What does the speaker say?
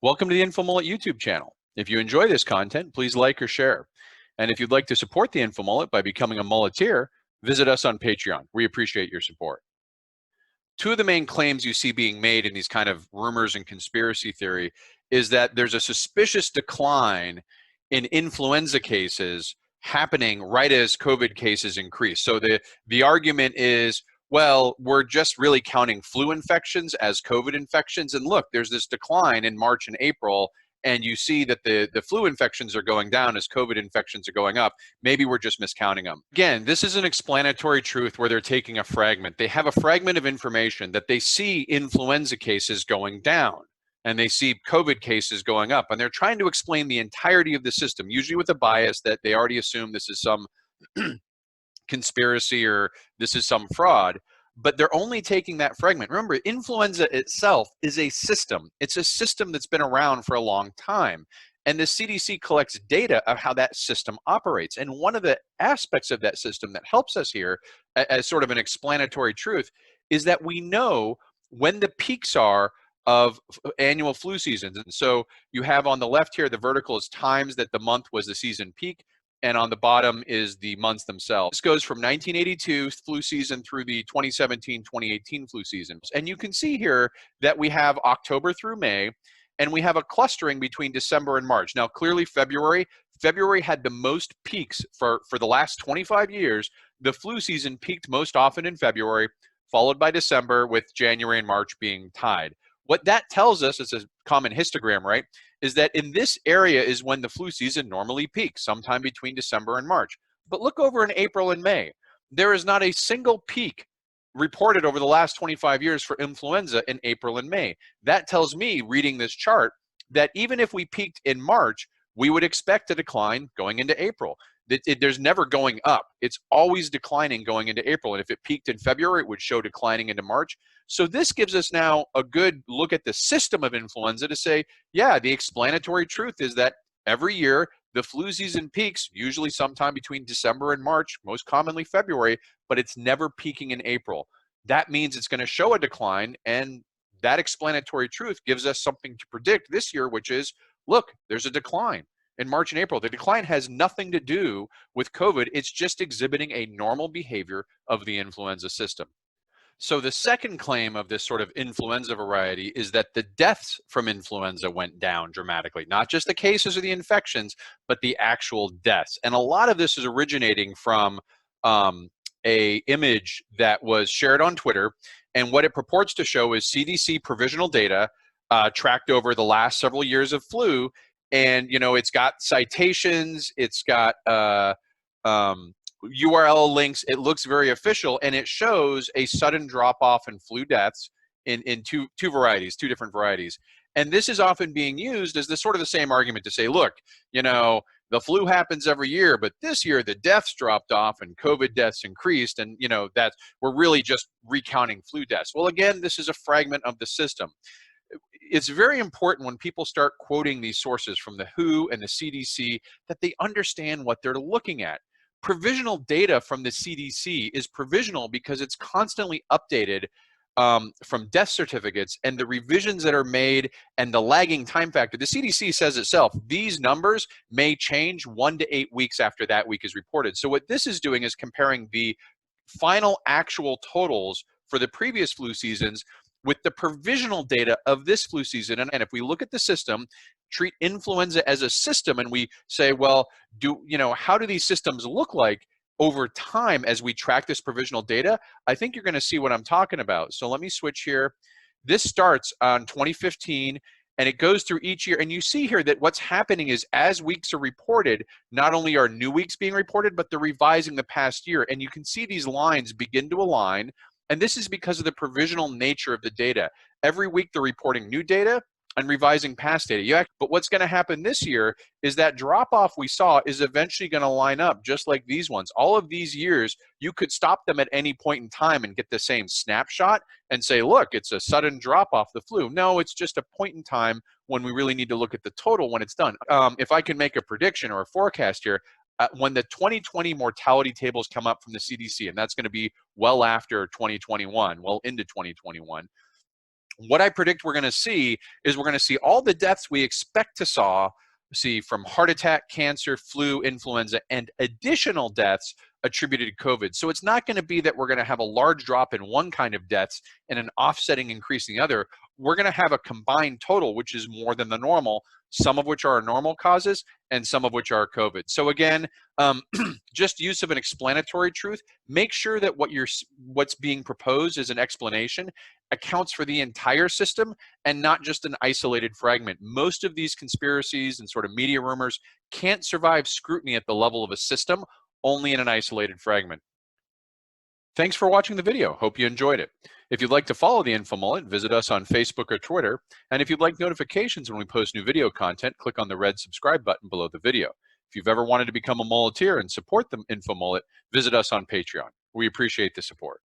Welcome to the InfoMullet YouTube channel. If you enjoy this content, please like or share. And if you'd like to support the InfoMullet by becoming a mulleteer, visit us on Patreon. We appreciate your support. Two of the main claims you see being made in these kind of rumors and conspiracy theory is that there's a suspicious decline in influenza cases happening right as COVID cases increase. So the argument is, well, we're just really counting flu infections as COVID infections. And look, there's this decline in March and April, and you see that the flu infections are going down as COVID infections are going up. Maybe we're just miscounting them. Again, this is an explanatory truth where they're taking a fragment. They have a fragment of information that they see influenza cases going down and they see COVID cases going up, and they're trying to explain the entirety of the system, usually with a bias that they already assume this is some conspiracy or this is some fraud, but they're only taking that fragment. Remember, influenza itself is a system. It's a system that's been around for a long time. And the CDC collects data of how that system operates. And one of the aspects of that system that helps us here as sort of an explanatory truth is that we know when the peaks are of annual flu seasons. And so you have on the left here, the vertical is times that the month was the season peak, and on the bottom is the months themselves. This goes from 1982 flu season through the 2017-2018 flu season. And you can see here that we have October through May, and we have a clustering between December and March. Now, clearly February had the most peaks for the last 25 years. The flu season peaked most often in February, followed by December, with January and March being tied. What that tells us, it's a common histogram, right, is that in this area is when the flu season normally peaks, sometime between December and March. But look over in April and May. There is not a single peak reported over the last 25 years for influenza in April and May. That tells me, reading this chart, that even if we peaked in March, we would expect a decline going into April. There's never going up. It's always declining going into April. And if it peaked in February, it would show declining into March. So this gives us now a good look at the system of influenza to say, yeah, the explanatory truth is that every year the flu season peaks, usually sometime between December and March, most commonly February, but it's never peaking in April. That means it's going to show a decline, and that explanatory truth gives us something to predict this year, which is, look, there's a decline in March and April. The decline has nothing to do with COVID. It's just exhibiting a normal behavior of the influenza system. So the second claim of this sort of influenza variety is that the deaths from influenza went down dramatically, not just the cases or the infections, but the actual deaths. And a lot of this is originating from a image that was shared on Twitter. And what it purports to show is CDC provisional data tracked over the last several years of flu. And, you know, it's got citations, it's got URL links. It looks very official, and it shows a sudden drop-off in flu deaths in two different varieties. And this is often being used as the sort of the same argument to say, look, you know, the flu happens every year, but this year the deaths dropped off and COVID deaths increased, and, you know, that we're really just recounting flu deaths. Well, again, this is a fragment of the system. It's very important when people start quoting these sources from the WHO and the CDC that they understand what they're looking at. Provisional data from the CDC is provisional because it's constantly updated from death certificates, and the revisions that are made and the lagging time factor. The CDC says itself, these numbers may change 1 to 8 weeks after that week is reported. So what this is doing is comparing the final actual totals for the previous flu seasons with the provisional data of this flu season. And if we look at the system, treat influenza as a system, and we say, well, how do these systems look like over time as we track this provisional data? I think you're going to see what I'm talking about. So let me switch here. This starts on 2015, and it goes through each year. And you see here that what's happening is as weeks are reported, not only are new weeks being reported, but they're revising the past year. And you can see these lines begin to align. And this is because of the provisional nature of the data. Every week they're reporting new data and revising past data. But what's going to happen this year is that drop-off we saw is eventually going to line up just like these ones. All of these years, you could stop them at any point in time and get the same snapshot and say, look, it's a sudden drop-off the flu. No, it's just a point in time when we really need to look at the total when it's done. If I can make a prediction or a forecast here, when the 2020 mortality tables come up from the CDC, and that's going to be well after 2021, well into 2021, what I predict we're going to see is we're going to see all the deaths we expect to see from heart attack, cancer, flu, influenza, and additional deaths attributed to COVID. So it's not going to be that we're going to have a large drop in one kind of deaths and an offsetting increase in the other. We're going to have a combined total, which is more than the normal, some of which are normal causes and some of which are COVID. So again, just use of an explanatory truth. Make sure that what's being proposed as an explanation accounts for the entire system and not just an isolated fragment. Most of these conspiracies and sort of media rumors can't survive scrutiny at the level of a system, only in an isolated fragment. Thanks for watching the video. Hope you enjoyed it. If you'd like to follow the InfoMullet, visit us on Facebook or Twitter. And if you'd like notifications when we post new video content, click on the red subscribe button below the video. If you've ever wanted to become a mulleteer and support the InfoMullet, visit us on Patreon. We appreciate the support.